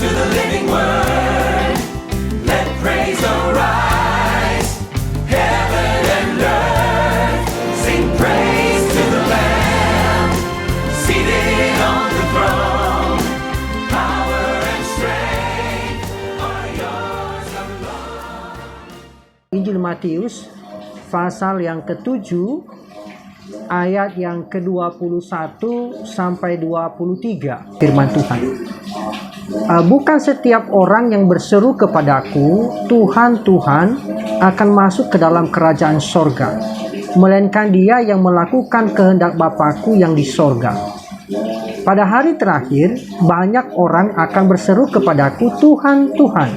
to the living word. Let praise arise. Heaven and earth sing praise to the Lamb, seated on the throne. Power and strength are yours alone. Injil Matius pasal yang ke-7 ayat yang ke-21 sampai 23. Firman Tuhan. Bukan setiap orang yang berseru kepadaku, Tuhan, Tuhan, akan masuk ke dalam kerajaan sorga, melainkan dia yang melakukan kehendak Bapa-Ku yang di sorga. Pada hari terakhir, banyak orang akan berseru kepadaku, Tuhan, Tuhan,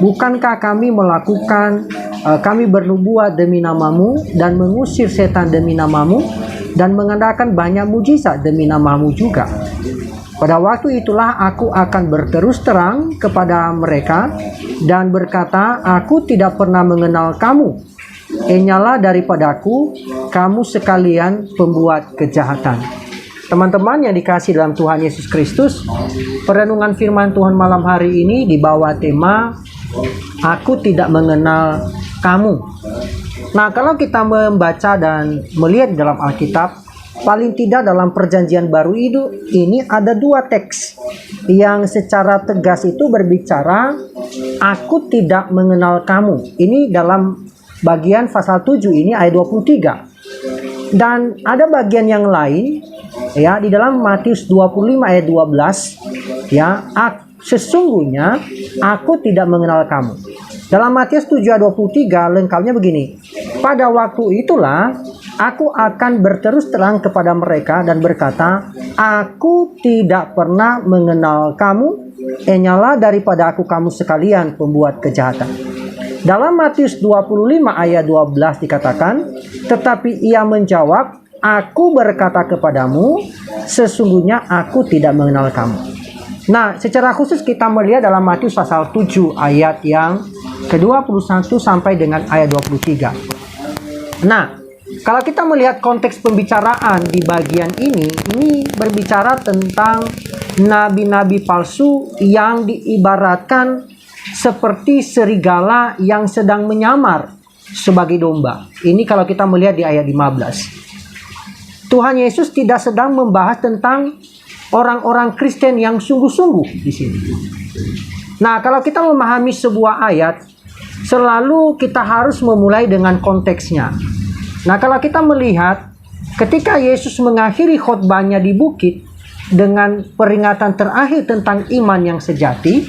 bukankah kami bernubuat demi namamu dan mengusir setan demi namamu dan mengadakan banyak mujizat demi namamu juga? Pada waktu itulah aku akan berterus terang kepada mereka dan berkata, aku tidak pernah mengenal kamu. Enyalah daripadaku, kamu sekalian pembuat kejahatan. Teman-teman yang dikasihi dalam Tuhan Yesus Kristus, perenungan firman Tuhan malam hari ini dibawa tema, aku tidak mengenal kamu. Nah, kalau kita membaca dan melihat di dalam Alkitab, paling tidak dalam perjanjian baru ini ada dua teks yang secara tegas itu berbicara, aku tidak mengenal kamu. Ini dalam bagian pasal 7 ini ayat 23. Dan ada bagian yang lain ya di dalam Matius 25 ayat 12 ya, sesungguhnya aku tidak mengenal kamu. Dalam Matius 7 ayat 23 lengkapnya begini. Pada waktu itulah aku akan berterus terang kepada mereka dan berkata, aku tidak pernah mengenal kamu. Enyalah daripada aku kamu sekalian pembuat kejahatan. Dalam Matius 25 ayat 12 dikatakan, tetapi ia menjawab, aku berkata kepadamu, sesungguhnya aku tidak mengenal kamu. Nah, secara khusus kita melihat dalam Matius pasal 7 ayat yang ke-21 sampai dengan ayat 23. Nah, kalau kita melihat konteks pembicaraan di bagian ini berbicara tentang nabi-nabi palsu yang diibaratkan seperti serigala yang sedang menyamar sebagai domba. Ini kalau kita melihat di ayat 15. Tuhan Yesus tidak sedang membahas tentang orang-orang Kristen yang sungguh-sungguh di sini. Nah, kalau kita memahami sebuah ayat, selalu kita harus memulai dengan konteksnya. Nah, kalau kita melihat ketika Yesus mengakhiri khotbahnya di bukit dengan peringatan terakhir tentang iman yang sejati,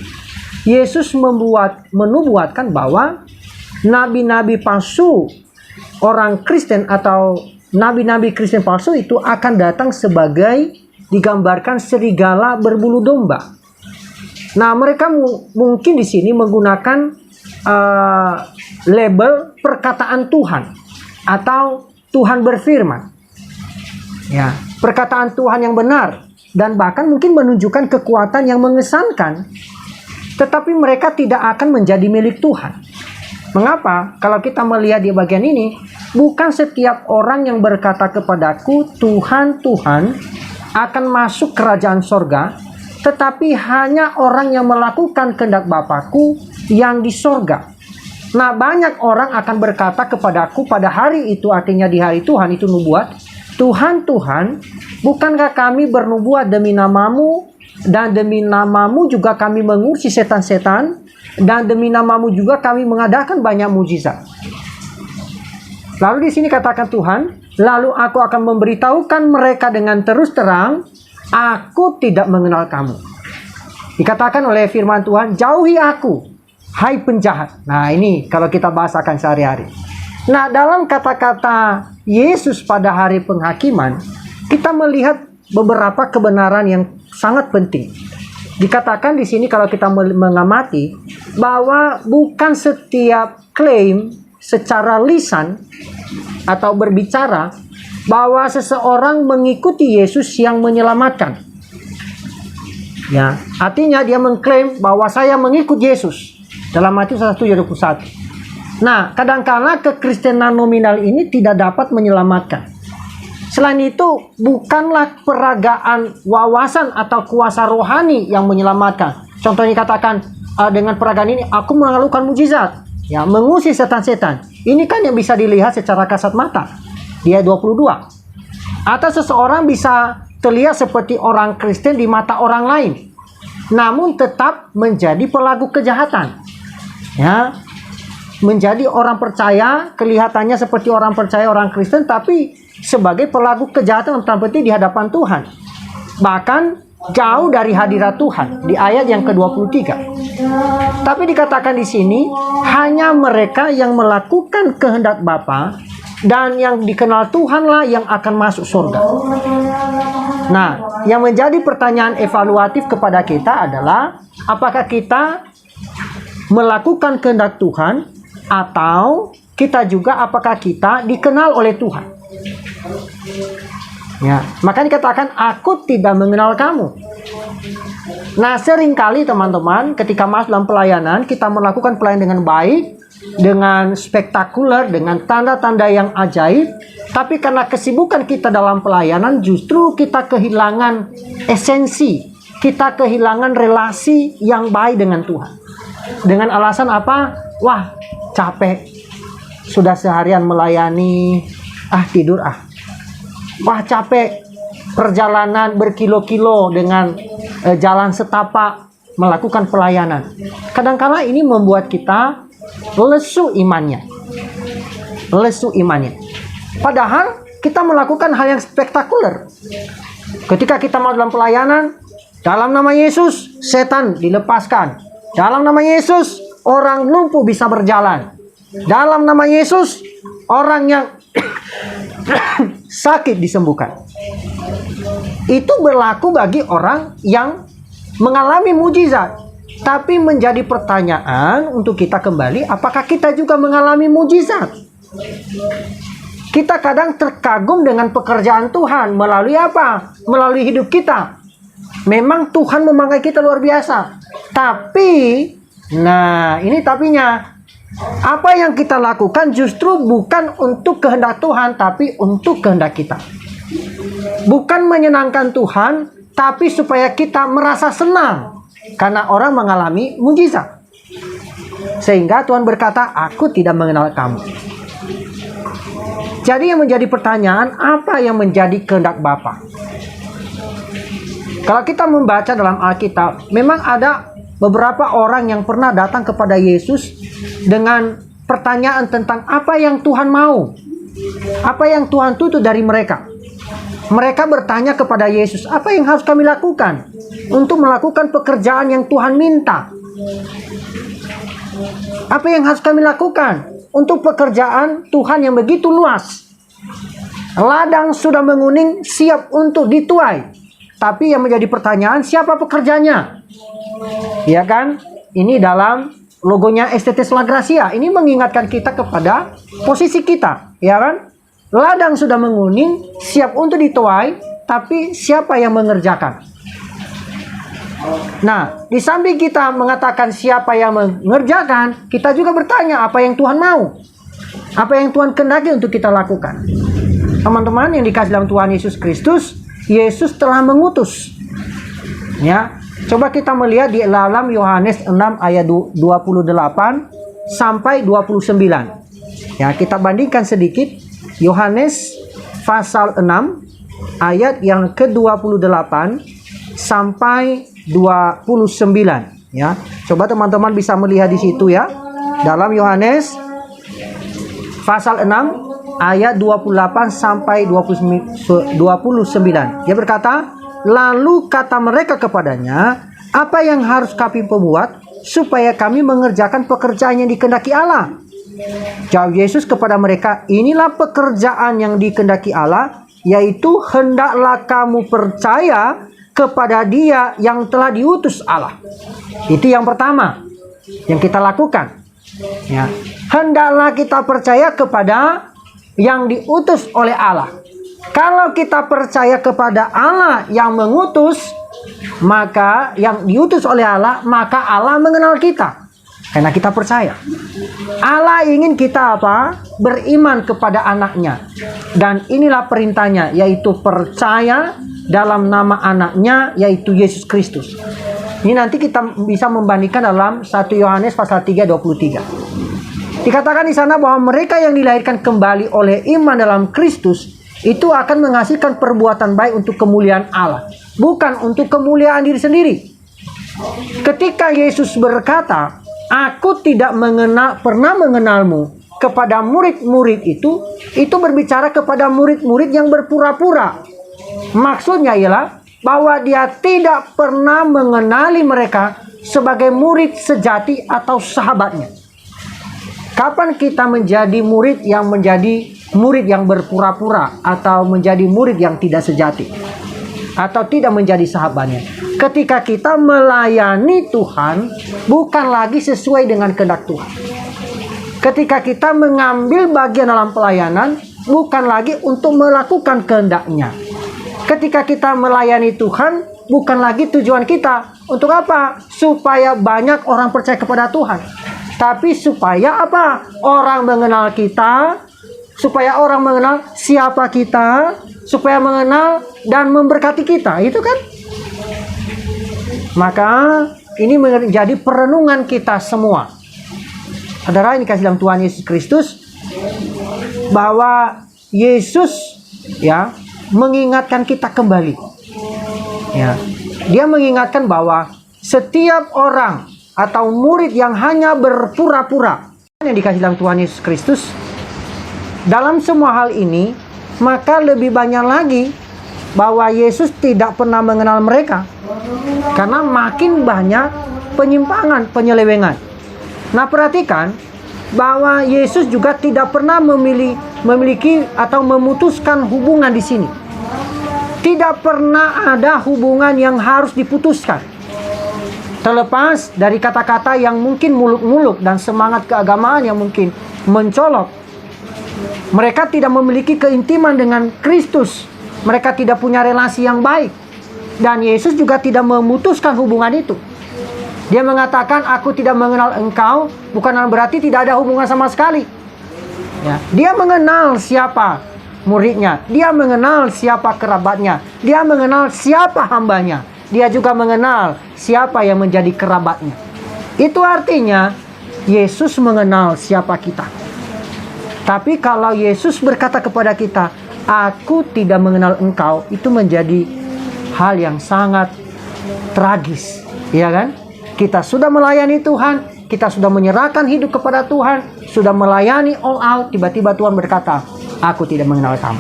Yesus menubuatkan bahwa nabi-nabi palsu orang Kristen atau nabi-nabi Kristen palsu itu akan datang sebagai digambarkan serigala berbulu domba. Nah, mereka mungkin di sini menggunakan label perkataan Tuhan atau Tuhan berfirman. Ya, perkataan Tuhan yang benar dan bahkan mungkin menunjukkan kekuatan yang mengesankan. Tetapi mereka tidak akan menjadi milik Tuhan. Mengapa? Kalau kita melihat di bagian ini, bukan setiap orang yang berkata kepadaku, Tuhan, Tuhan, akan masuk kerajaan sorga, tetapi hanya orang yang melakukan kehendak Bapa-Ku yang di sorga. Nah, banyak orang akan berkata kepadaku pada hari itu, artinya di hari Tuhan itu nubuat, Tuhan, Tuhan, bukankah kami bernubuat demi namamu, dan demi namamu juga kami mengusir setan-setan, dan demi namamu juga kami mengadakan banyak mujizat. Lalu di sini katakan Tuhan, lalu aku akan memberitahukan mereka dengan terus terang, aku tidak mengenal kamu. Dikatakan oleh firman Tuhan, jauhi aku, hai penjahat. Nah, ini kalau kita bahasakan sehari-hari. Nah, dalam kata-kata Yesus pada hari penghakiman, kita melihat beberapa kebenaran yang sangat penting. Dikatakan di sini kalau kita mengamati bahwa bukan setiap klaim secara lisan atau berbicara bahwa seseorang mengikuti Yesus yang menyelamatkan. Ya, artinya dia mengklaim bahwa saya mengikut Yesus dalam Matius 1:21. Nah, kadang-kala kekristenan nominal ini tidak dapat menyelamatkan. Selain itu, bukanlah peragaan wawasan atau kuasa rohani yang menyelamatkan. Contohnya katakan dengan peragaan ini aku melakukan mujizat, ya, mengusir setan-setan. Ini kan yang bisa dilihat secara kasat mata. Dia 22. Atau seseorang bisa terlihat seperti orang Kristen di mata orang lain, namun tetap menjadi pelaku kejahatan. Ya, menjadi orang percaya, kelihatannya seperti orang percaya, orang Kristen, tapi sebagai pelaku kejahatan seperti di hadapan Tuhan. Bahkan jauh dari hadirat Tuhan di ayat yang ke-23. Tapi dikatakan di sini hanya mereka yang melakukan kehendak Bapa dan yang dikenal Tuhanlah yang akan masuk surga. Nah, yang menjadi pertanyaan evaluatif kepada kita adalah apakah kita melakukan kehendak Tuhan atau kita juga apakah kita dikenal oleh Tuhan. Ya, makanya dikatakan aku tidak mengenal kamu. Nah, seringkali teman-teman ketika masuk dalam pelayanan, kita melakukan pelayanan dengan baik, dengan spektakuler, dengan tanda-tanda yang ajaib, tapi karena kesibukan kita dalam pelayanan justru kita kehilangan esensi, kita kehilangan relasi yang baik dengan Tuhan. Dengan alasan apa? Wah, capek, sudah seharian melayani, tidur. Wah, capek, perjalanan berkilo-kilo dengan jalan setapak melakukan pelayanan. Kadang-kala ini membuat kita lesu imannya. Padahal kita melakukan hal yang spektakuler. Ketika kita mau dalam pelayanan, dalam nama Yesus, setan dilepaskan. Dalam nama Yesus, orang lumpuh bisa berjalan. Dalam nama Yesus, orang yang sakit disembuhkan. Itu berlaku bagi orang yang mengalami mujizat. Tapi menjadi pertanyaan untuk kita kembali, apakah kita juga mengalami mujizat? Kita kadang terkagum dengan pekerjaan Tuhan. Melalui apa? Melalui hidup kita. Memang Tuhan memakai kita luar biasa. Tapi, nah ini tapinya. Apa yang kita lakukan justru bukan untuk kehendak Tuhan, tapi untuk kehendak kita. Bukan menyenangkan Tuhan, tapi supaya kita merasa senang karena orang mengalami mujizat. Sehingga Tuhan berkata, aku tidak mengenal kamu. Jadi yang menjadi pertanyaan, apa yang menjadi kehendak Bapa? Kalau kita membaca dalam Alkitab, memang ada beberapa orang yang pernah datang kepada Yesus dengan pertanyaan tentang apa yang Tuhan mau, apa yang Tuhan tuntut dari mereka. Mereka bertanya kepada Yesus, apa yang harus kami lakukan untuk melakukan pekerjaan yang Tuhan minta? Apa yang harus kami lakukan untuk pekerjaan Tuhan yang begitu luas? Ladang sudah menguning, siap untuk dituai. Tapi yang menjadi pertanyaan, siapa pekerjanya? Ya kan? Ini dalam logonya STT La Gracia. Ini mengingatkan kita kepada posisi kita, ya kan? Ladang sudah menguning, siap untuk dituai, tapi siapa yang mengerjakan? Nah, di samping kita mengatakan siapa yang mengerjakan, kita juga bertanya apa yang Tuhan mau, apa yang Tuhan kehendaki untuk kita lakukan. Teman-teman yang dikasih dalam Tuhan Yesus Kristus, Yesus telah mengutus. Ya, coba kita melihat di dalam Yohanes 6 ayat 28 sampai 29. Ya, kita bandingkan sedikit. Yohanes pasal 6 ayat yang ke-28 sampai 29, ya. Coba teman-teman bisa melihat di situ ya. Dalam Yohanes pasal 6 ayat 28 sampai 29. Dia berkata, lalu kata mereka kepadanya, apa yang harus kami perbuat supaya kami mengerjakan pekerjaan yang dikehendaki Allah? Jawab Yesus kepada mereka, inilah pekerjaan yang dikehendaki Allah, yaitu hendaklah kamu percaya kepada Dia yang telah diutus Allah. Itu yang pertama yang kita lakukan. Ya, hendaklah kita percaya kepada yang diutus oleh Allah. Kalau kita percaya kepada Allah yang mengutus, maka yang diutus oleh Allah, maka Allah mengenal kita. Karena kita percaya. Allah ingin kita apa? Beriman kepada anaknya. Dan inilah perintahnya, yaitu percaya dalam nama anaknya, yaitu Yesus Kristus. Ini nanti kita bisa membandingkan dalam 1 Yohanes pasal 3:23. Dikatakan di sana bahwa mereka yang dilahirkan kembali oleh iman dalam Kristus itu akan menghasilkan perbuatan baik untuk kemuliaan Allah, bukan untuk kemuliaan diri sendiri. Ketika Yesus berkata, "Aku tidak pernah mengenalmu," kepada murid-murid itu berbicara kepada murid-murid yang berpura-pura. Maksudnya ialah bahwa dia tidak pernah mengenali mereka sebagai murid sejati atau sahabatnya. Kapan kita menjadi murid yang berpura-pura atau menjadi murid yang tidak sejati atau tidak menjadi sahabatnya? Ketika kita melayani Tuhan bukan lagi sesuai dengan kehendak Tuhan. Ketika kita mengambil bagian dalam pelayanan bukan lagi untuk melakukan kehendaknya. Ketika kita melayani Tuhan bukan lagi tujuan kita untuk apa? Supaya banyak orang percaya kepada Tuhan. Tapi supaya apa? Orang mengenal kita, supaya orang mengenal siapa kita, supaya mengenal dan memberkati kita, itu kan? Maka ini menjadi perenungan kita semua. Saudara, ini kasih dalam Tuhan Yesus Kristus, bahwa Yesus ya mengingatkan kita kembali. Ya, dia mengingatkan bahwa setiap orang atau murid yang hanya berpura-pura yang dikasih dalam Tuhan Yesus Kristus, dalam semua hal ini, maka lebih banyak lagi bahwa Yesus tidak pernah mengenal mereka. Karena makin banyak penyimpangan, penyelewengan. Nah, perhatikan bahwa Yesus juga tidak pernah memiliki atau memutuskan hubungan di sini. Tidak pernah ada hubungan yang harus diputuskan. Terlepas dari kata-kata yang mungkin muluk-muluk dan semangat keagamaan yang mungkin mencolok. Mereka tidak memiliki keintiman dengan Kristus. Mereka tidak punya relasi yang baik. Dan Yesus juga tidak memutuskan hubungan itu. Dia mengatakan, "Aku tidak mengenal engkau," bukan berarti tidak ada hubungan sama sekali. Ya, dia mengenal siapa muridnya. Dia mengenal siapa kerabatnya. Dia mengenal siapa hambanya. Dia juga mengenal siapa yang menjadi kerabatnya. Itu artinya Yesus mengenal siapa kita. Tapi kalau Yesus berkata kepada kita, "Aku tidak mengenal engkau," itu menjadi hal yang sangat tragis, ya kan? Kita sudah melayani Tuhan, kita sudah menyerahkan hidup kepada Tuhan, sudah melayani all out, tiba-tiba Tuhan berkata, "Aku tidak mengenal kamu."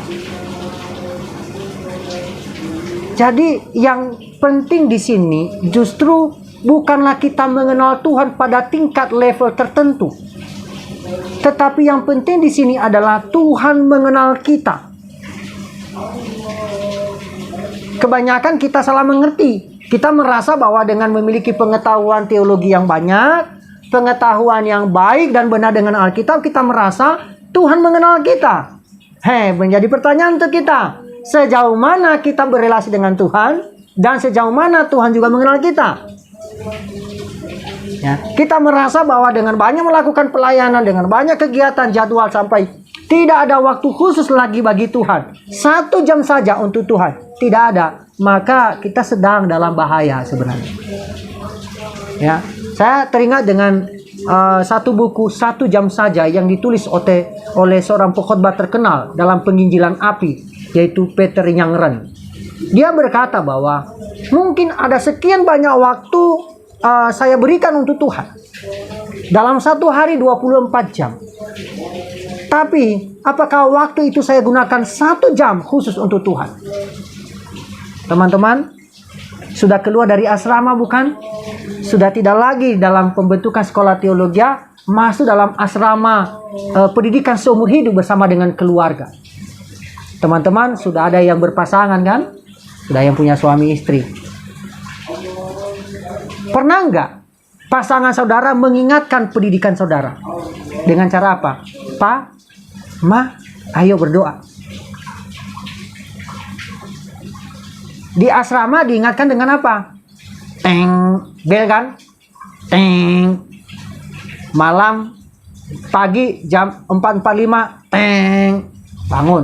Jadi yang penting di sini justru bukanlah kita mengenal Tuhan pada tingkat level tertentu. Tetapi yang penting di sini adalah Tuhan mengenal kita. Kebanyakan kita salah mengerti. Kita merasa bahwa dengan memiliki pengetahuan teologi yang banyak, pengetahuan yang baik dan benar dengan Alkitab, kita merasa Tuhan mengenal kita. Menjadi pertanyaan untuk kita. Sejauh mana kita berelasi dengan Tuhan dan sejauh mana Tuhan juga mengenal kita. Ya, kita merasa bahwa dengan banyak melakukan pelayanan, dengan banyak kegiatan jadwal sampai tidak ada waktu khusus lagi bagi Tuhan. 1 jam saja untuk Tuhan. Tidak ada. Maka kita sedang dalam bahaya sebenarnya. Ya, saya teringat dengan satu buku 1 jam saja yang ditulis oleh seorang pengkhotbah terkenal dalam penginjilan api, yaitu Peter Yangren. Dia berkata bahwa mungkin ada sekian banyak waktu saya berikan untuk Tuhan dalam satu hari 24 jam. Tapi apakah waktu itu saya gunakan 1 jam khusus untuk Tuhan? Teman-teman, sudah keluar dari asrama bukan? Sudah tidak lagi dalam pembentukan sekolah teologi, masuk dalam asrama pendidikan seumur hidup bersama dengan keluarga. Teman-teman, sudah ada yang berpasangan kan? Sudah yang punya suami istri. Pernah nggak pasangan saudara mengingatkan pendidikan saudara? Dengan cara apa? "Pa, Ma, ayo berdoa." Di asrama diingatkan dengan apa? Teng, bel kan? Teng. Malam, pagi jam 4.45, teng, bangun.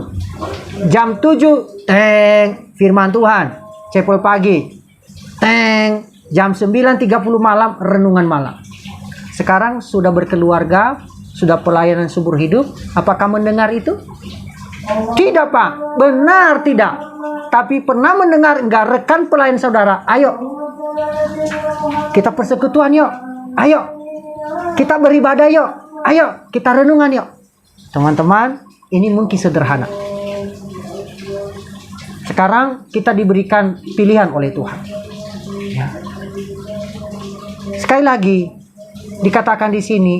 Jam 7, teng, firman Tuhan, cepol pagi, teng, jam 9.30 malam renungan malam. Sekarang sudah berkeluarga, sudah pelayanan subur hidup, apakah mendengar itu? Tidak, Pak. Benar tidak. Tapi pernah mendengar enggak rekan pelayan saudara? Ayo, kita persekutuan yuk. Ayo, kita beribadah yuk. Ayo, kita renungan yuk. Teman-teman, ini mungkin sederhana. Sekarang kita diberikan pilihan oleh Tuhan. Ya. Sekali lagi, dikatakan di sini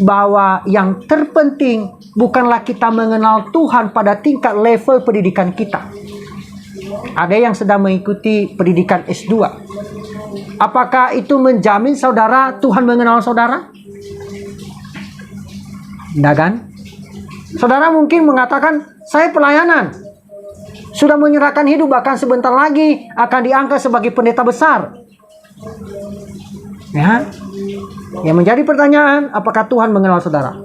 bahwa yang terpenting bukanlah kita mengenal Tuhan pada tingkat level pendidikan kita. Ada yang sedang mengikuti pendidikan S2. Apakah itu menjamin saudara Tuhan mengenal saudara? Tidak kan? Saudara mungkin mengatakan, saya pelayanan, sudah menyerahkan hidup, bahkan sebentar lagi akan diangkat sebagai pendeta besar. Ya, yang menjadi pertanyaan, apakah Tuhan mengenal saudara?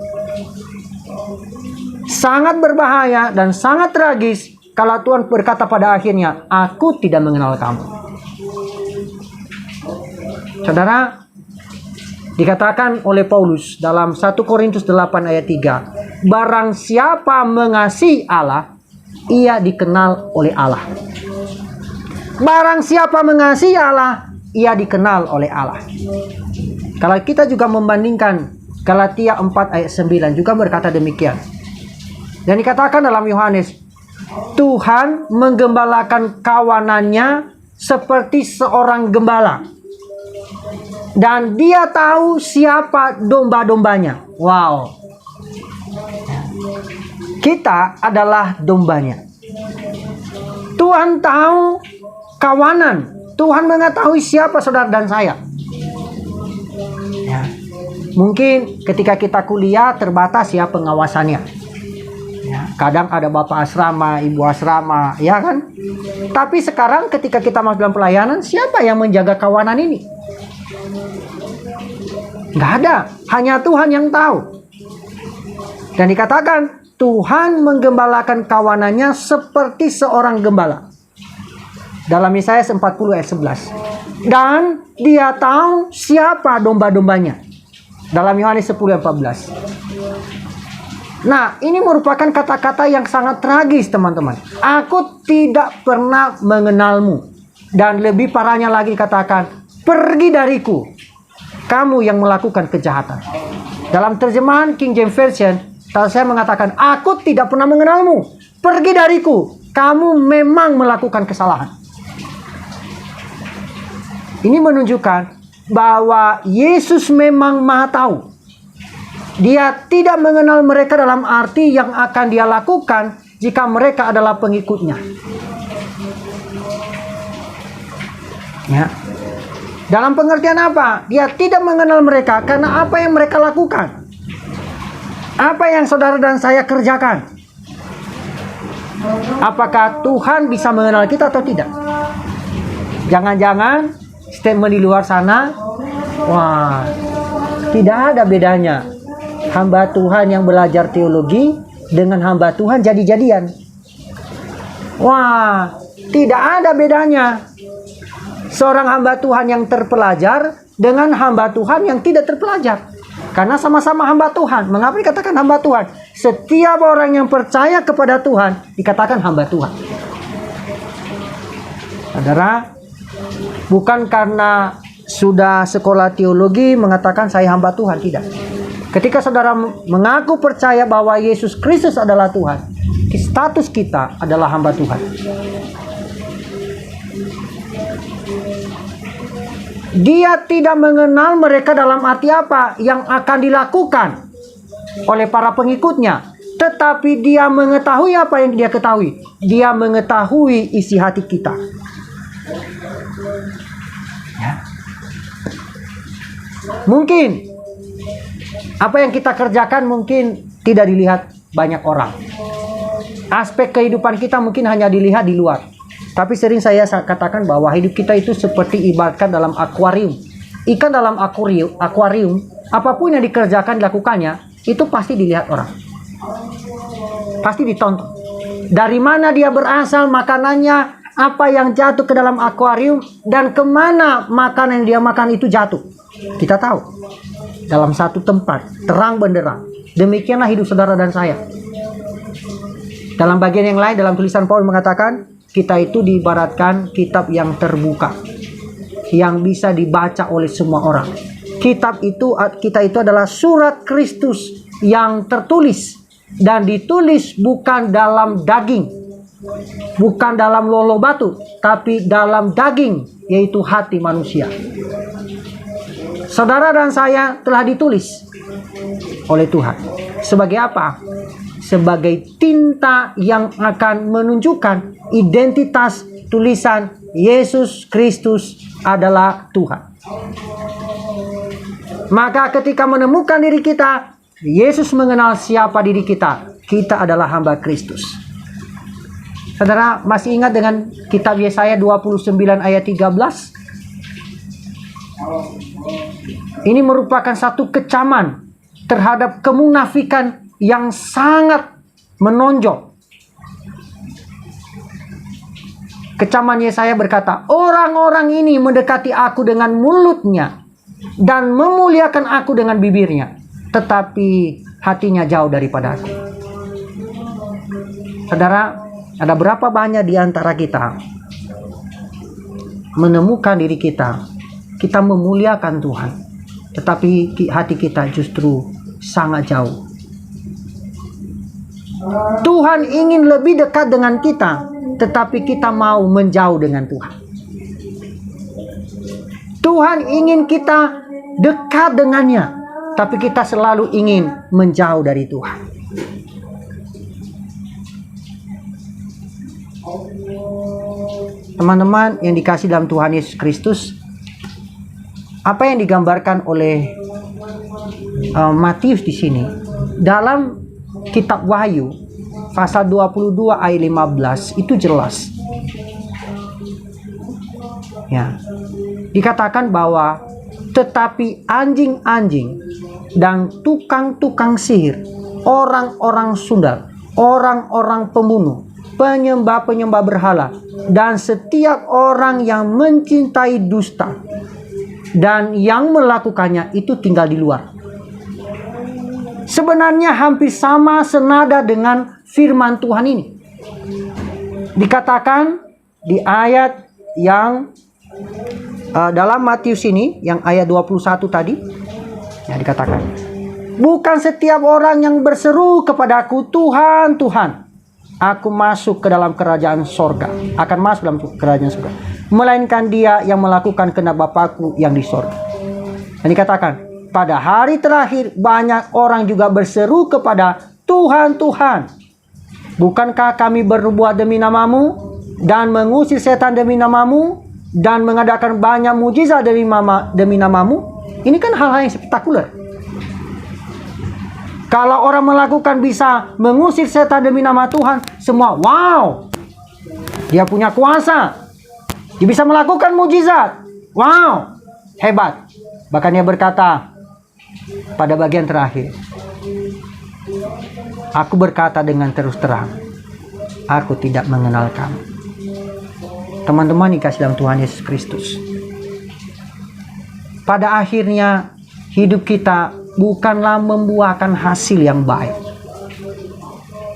Sangat berbahaya dan sangat tragis kalau Tuhan berkata pada akhirnya, aku tidak mengenal kamu. Saudara, dikatakan oleh Paulus dalam 1 Korintus 8 ayat 3, barang siapa mengasihi Allah, ia dikenal oleh Allah. Barang siapa mengasihi Allah, ia dikenal oleh Allah. Kalau kita juga membandingkan Galatia 4 ayat 9 juga berkata demikian. Dan dikatakan dalam Yohanes, Tuhan menggembalakan kawanannya seperti seorang gembala. Dan dia tahu siapa domba-dombanya. Wow. Kita adalah dombanya. Tuhan tahu kawanan. Tuhan mengetahui siapa saudara dan saya. Ya. Mungkin ketika kita kuliah terbatas ya pengawasannya. Ya, kadang ada bapak asrama, ibu asrama, ya kan? Tapi sekarang ketika kita masuk dalam pelayanan, siapa yang menjaga kawanan ini? Nggak ada, hanya Tuhan yang tahu. Dan dikatakan Tuhan menggembalakan kawanannya seperti seorang gembala. Dalam Yesaya 40 ayat 11. Dan dia tahu siapa domba-dombanya. Dalam Yohanes 10 ayat 14. Nah, ini merupakan kata-kata yang sangat tragis, teman-teman. Aku tidak pernah mengenalmu. Dan lebih parahnya lagi katakan, pergi dariku, kamu yang melakukan kejahatan. Dalam terjemahan King James Version, saya mengatakan, aku tidak pernah mengenalmu. Pergi dariku, kamu memang melakukan kesalahan. Ini menunjukkan bahwa Yesus memang Maha Tahu. Dia tidak mengenal mereka dalam arti yang akan dia lakukan jika mereka adalah pengikutnya. Ya. Dalam pengertian apa? Dia tidak mengenal mereka karena apa yang mereka lakukan. Apa yang saudara dan saya kerjakan. Apakah Tuhan bisa mengenal kita atau tidak? Jangan-jangan statement di luar sana, wah, tidak ada bedanya hamba Tuhan yang belajar teologi dengan hamba Tuhan jadi-jadian. Wah, tidak ada bedanya seorang hamba Tuhan yang terpelajar dengan hamba Tuhan yang tidak terpelajar. Karena sama-sama hamba Tuhan. Mengapa dikatakan hamba Tuhan? Setiap orang yang percaya kepada Tuhan dikatakan hamba Tuhan. Saudara, bukan karena sudah sekolah teologi mengatakan saya hamba Tuhan, tidak. Ketika saudara mengaku percaya bahwa Yesus Kristus adalah Tuhan, status kita adalah hamba Tuhan. Dia tidak mengenal mereka dalam arti apa yang akan dilakukan oleh para pengikutnya. Tetapi dia mengetahui apa yang dia ketahui. Dia mengetahui isi hati kita. Ya. Mungkin apa yang kita kerjakan mungkin tidak dilihat banyak orang. Aspek kehidupan kita mungkin hanya dilihat di luar. Tapi sering saya katakan bahwa hidup kita itu seperti ibaratkan dalam akuarium. Ikan dalam akuarium, apapun yang dikerjakan dilakukannya, itu pasti dilihat orang. Pasti ditonton. Dari mana dia berasal makanannya, apa yang jatuh ke dalam akuarium dan kemana makanan yang dia makan itu jatuh. Kita tahu. Dalam satu tempat, terang benderang. Demikianlah hidup saudara dan saya. Dalam bagian yang lain, dalam tulisan Paulus mengatakan, kita itu diibaratkan kitab yang terbuka, yang bisa dibaca oleh semua orang. Kita itu adalah surat Kristus yang tertulis dan ditulis bukan dalam daging, bukan dalam lolo batu, tapi dalam daging, yaitu hati manusia. Saudara dan saya telah ditulis oleh Tuhan. Sebagai apa? Sebagai tinta yang akan menunjukkan identitas tulisan Yesus Kristus adalah Tuhan. Maka ketika menemukan diri kita, Yesus mengenal siapa diri kita. Kita adalah hamba Kristus. Saudara masih ingat dengan kitab Yesaya 29 ayat 13? Ini merupakan satu kecaman terhadap kemunafikan yang sangat menonjol. Kecaman Yesaya berkata, orang-orang ini mendekati aku dengan mulutnya dan memuliakan aku dengan bibirnya, tetapi hatinya jauh daripada aku. Saudara, ada berapa banyak di antara kita menemukan diri kita memuliakan Tuhan, tetapi hati kita justru sangat jauh. Tuhan ingin lebih dekat dengan kita, tetapi kita mau menjauh dengan Tuhan. Tuhan ingin kita dekat dengannya, tapi kita selalu ingin menjauh dari Tuhan. Teman-teman yang dikasih dalam Tuhan Yesus Kristus, apa yang digambarkan oleh Matius di sini dalam kitab Wahyu pasal 22 ayat 15 itu jelas. Ya. Dikatakan bahwa tetapi anjing-anjing dan tukang-tukang sihir, orang-orang sundal, orang-orang pembunuh, penyembah-penyembah berhala, dan setiap orang yang mencintai dusta dan yang melakukannya itu tinggal di luar. Sebenarnya hampir sama senada dengan firman Tuhan ini. Dikatakan di ayat yang dalam Matius ini, yang ayat 21 tadi, ya dikatakan, bukan setiap orang yang berseru kepadaku, Tuhan, Tuhan, aku masuk ke dalam kerajaan sorga, akan masuk dalam kerajaan sorga, melainkan dia yang melakukan kehendak Bapakku yang di sorga. Dan dikatakan, pada hari terakhir banyak orang juga berseru kepada Tuhan, Tuhan, bukankah kami berbuat demi namamu dan mengusir setan demi namamu dan mengadakan banyak mujizat demi namamu? Ini kan hal-hal yang spektakuler. Kalau orang melakukan bisa mengusir setan demi nama Tuhan, semua wow, dia punya kuasa, dia bisa melakukan mujizat, wow, hebat. Bahkan dia berkata pada bagian terakhir, aku berkata dengan terus terang, aku tidak mengenal kamu. Teman-teman dikasih dalam Tuhan Yesus Kristus, pada akhirnya hidup kita bukanlah membuahkan hasil yang baik,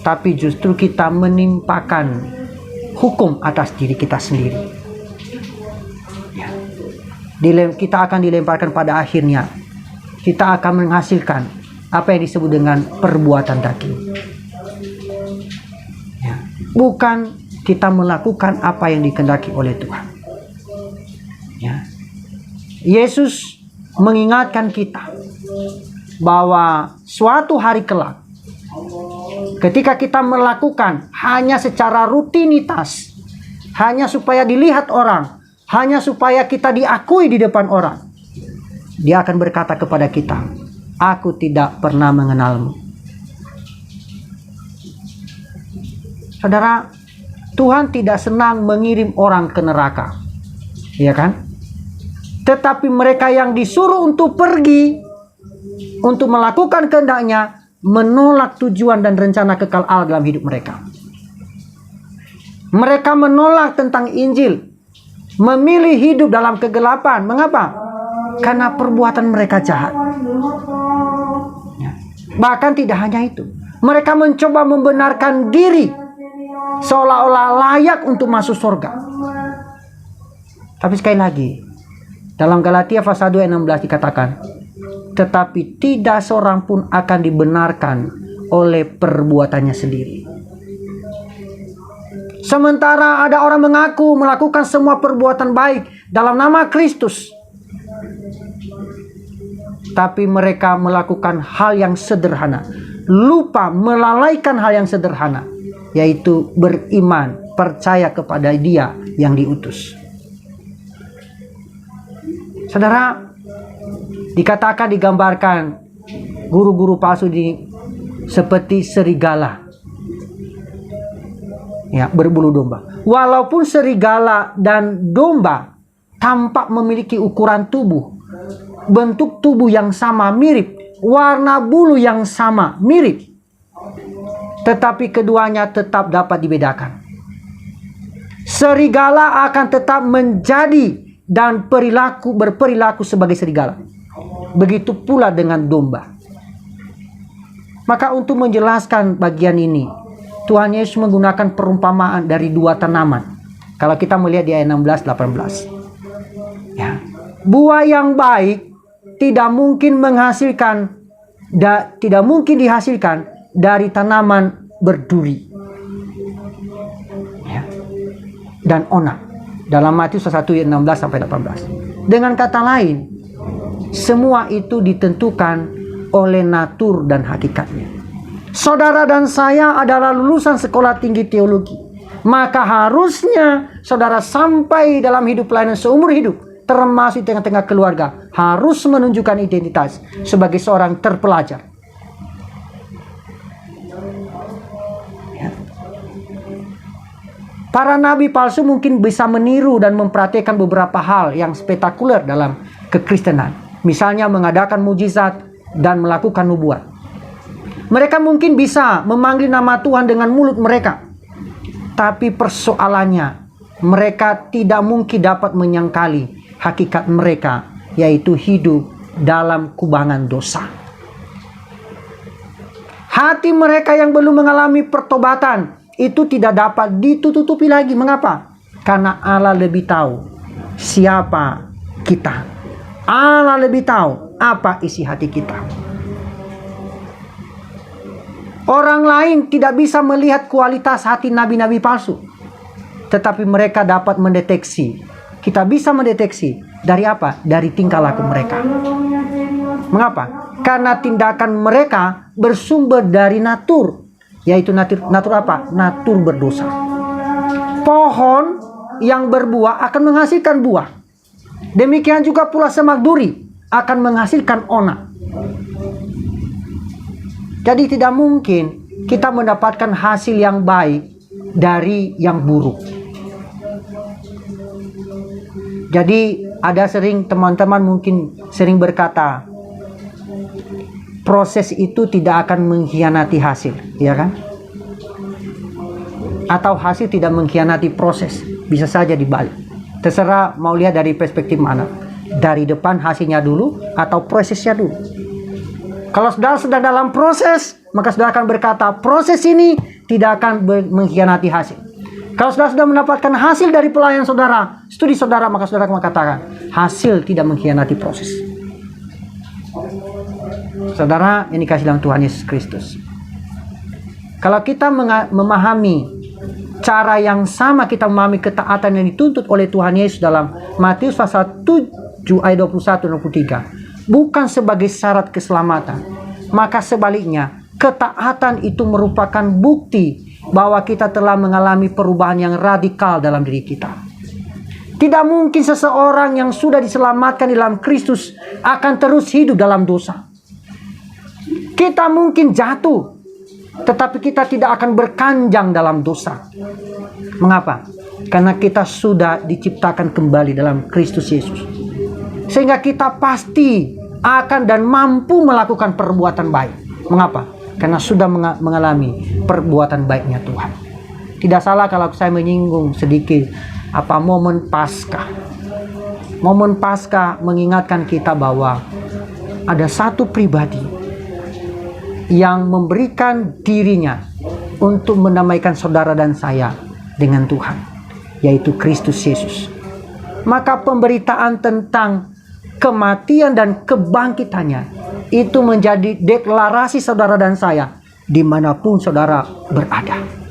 tapi justru kita menimpakan hukum atas diri kita sendiri. Ya. Kita akan dilemparkan pada akhirnya, kita akan menghasilkan apa yang disebut dengan perbuatan daging. Ya. Bukan kita melakukan apa yang dikehendaki oleh Tuhan. Ya. Yesus mengingatkan kita bahwa suatu hari kelak, ketika kita melakukan hanya secara rutinitas, hanya supaya dilihat orang, hanya supaya kita diakui di depan orang, dia akan berkata kepada kita, aku tidak pernah mengenalmu. Saudara, Tuhan tidak senang mengirim orang ke neraka, ya kan? Tetapi mereka yang disuruh untuk pergi, untuk melakukan kehendaknya, menolak tujuan dan rencana kekal Allah dalam hidup mereka. Mereka menolak tentang Injil, memilih hidup dalam kegelapan. Mengapa? Karena perbuatan mereka jahat. Bahkan tidak hanya itu, mereka mencoba membenarkan diri seolah-olah layak untuk masuk surga. Tapi sekali lagi, dalam Galatia pasal 2 ayat 16 dikatakan, tetapi tidak seorang pun akan dibenarkan oleh perbuatannya sendiri. Sementara ada orang mengaku melakukan semua perbuatan baik dalam nama Kristus, tapi mereka melakukan hal yang sederhana, lupa melalaikan hal yang sederhana, yaitu beriman, percaya kepada Dia yang diutus. Saudara, dikatakan, digambarkan guru-guru palsu ini seperti serigala, ya, berbulu domba. Walaupun serigala dan domba tampak memiliki ukuran tubuh, bentuk tubuh yang sama, mirip, warna bulu yang sama, mirip, tetapi keduanya tetap dapat dibedakan. Serigala akan tetap menjadi dan berperilaku sebagai serigala. Begitu pula dengan domba. Maka untuk menjelaskan bagian ini, Tuhan Yesus menggunakan perumpamaan dari dua tanaman. Kalau kita melihat di ayat 16-18. Ya. Buah yang baik tidak mungkin dihasilkan dari tanaman berduri, ya, dan onak. Dalam Matius 1 ayat 16-18. Dengan kata lain, semua itu ditentukan oleh natur dan hakikatnya. Saudara dan saya adalah lulusan sekolah tinggi teologi. Maka harusnya saudara sampai dalam hidup pelayanan seumur hidup, termasuk di tengah-tengah keluarga, harus menunjukkan identitas sebagai seorang terpelajar. Ya. Para nabi palsu mungkin bisa meniru dan mempraktikkan beberapa hal yang spektakuler dalam kekristenan. Misalnya mengadakan mujizat dan melakukan nubuat. Mereka mungkin bisa memanggil nama Tuhan dengan mulut mereka. Tapi persoalannya, mereka tidak mungkin dapat menyangkali hakikat mereka, yaitu hidup dalam kubangan dosa. Hati mereka yang belum mengalami pertobatan itu tidak dapat ditutupi lagi. Mengapa? Karena Allah lebih tahu siapa kita. Allah lebih tahu apa isi hati kita. Orang lain tidak bisa melihat kualitas hati nabi-nabi palsu, tetapi mereka dapat mendeteksi. Kita bisa mendeteksi dari apa? Dari tingkah laku mereka. Mengapa? Karena tindakan mereka bersumber dari natur, yaitu natur apa? Natur berdosa. Pohon yang berbuah akan menghasilkan buah. Demikian juga pula semak duri akan menghasilkan onak. Jadi tidak mungkin kita mendapatkan hasil yang baik dari yang buruk. Jadi ada teman-teman mungkin sering berkata, proses itu tidak akan mengkhianati hasil, ya kan? Atau hasil tidak mengkhianati proses, bisa saja dibalik. Terserah mau lihat dari perspektif mana, dari depan hasilnya dulu atau prosesnya dulu. Kalau saudara sedang dalam proses, maka saudara akan berkata, proses ini tidak akan mengkhianati hasil. Kalau saudara sudah mendapatkan hasil dari pelayanan saudara, studi saudara, maka saudara akan mengatakan, hasil tidak mengkhianati proses. Saudara, ini kasih dalam Tuhan Yesus Kristus. Kalau kita memahami cara yang sama, kita memahami ketaatan yang dituntut oleh Tuhan Yesus dalam Matius pasal 7 ayat 21-23. Bukan sebagai syarat keselamatan, maka sebaliknya ketaatan itu merupakan bukti bahwa kita telah mengalami perubahan yang radikal dalam diri kita. Tidak mungkin seseorang yang sudah diselamatkan dalam Kristus akan terus hidup dalam dosa. Kita mungkin jatuh, tetapi kita tidak akan berkanjang dalam dosa. Mengapa? Karena kita sudah diciptakan kembali dalam Kristus Yesus. Sehingga kita pasti akan dan mampu melakukan perbuatan baik. Mengapa? Karena sudah mengalami perbuatan baiknya Tuhan. Tidak salah kalau saya menyinggung sedikit momen Paskah. Momen Paskah mengingatkan kita bahwa ada satu pribadi yang memberikan dirinya untuk mendamaikan saudara dan saya dengan Tuhan, yaitu Kristus Yesus. Maka pemberitaan tentang kematian dan kebangkitannya itu menjadi deklarasi saudara dan saya dimanapun saudara berada.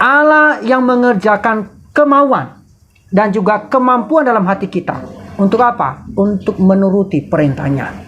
Allah yang mengerjakan kemauan dan juga kemampuan dalam hati kita. Untuk apa? Untuk menuruti perintahnya.